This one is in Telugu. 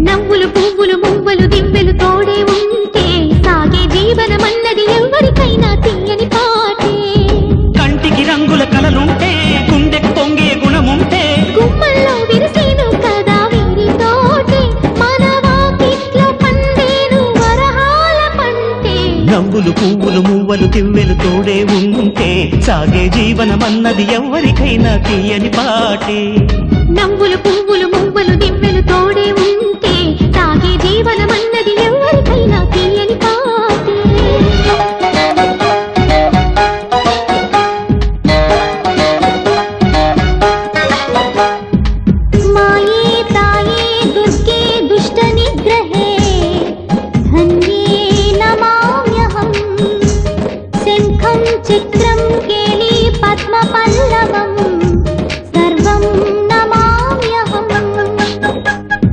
నవ్వులు పువ్వులు మువ్వలు దివ్వెలు తోడే ఉంటే సాగే జీవనమన్నది ఎవరికైనా తీయని పాటే. కంటికి రంగుల కలలుంటే గుండెకు పొంగే గుణముంటే గుమ్మల్లో విరిసేను కదా వీరితోటే మన వాకిట్లో పండేను వరహాల పంటే. నవ్వులు పువ్వులు మువ్వలు దివ్వెలు తోడే ఉంటే సాగే జీవనమన్నది ఎవరికైనా తీయని పాటే. నవ్వులు పువ్వులు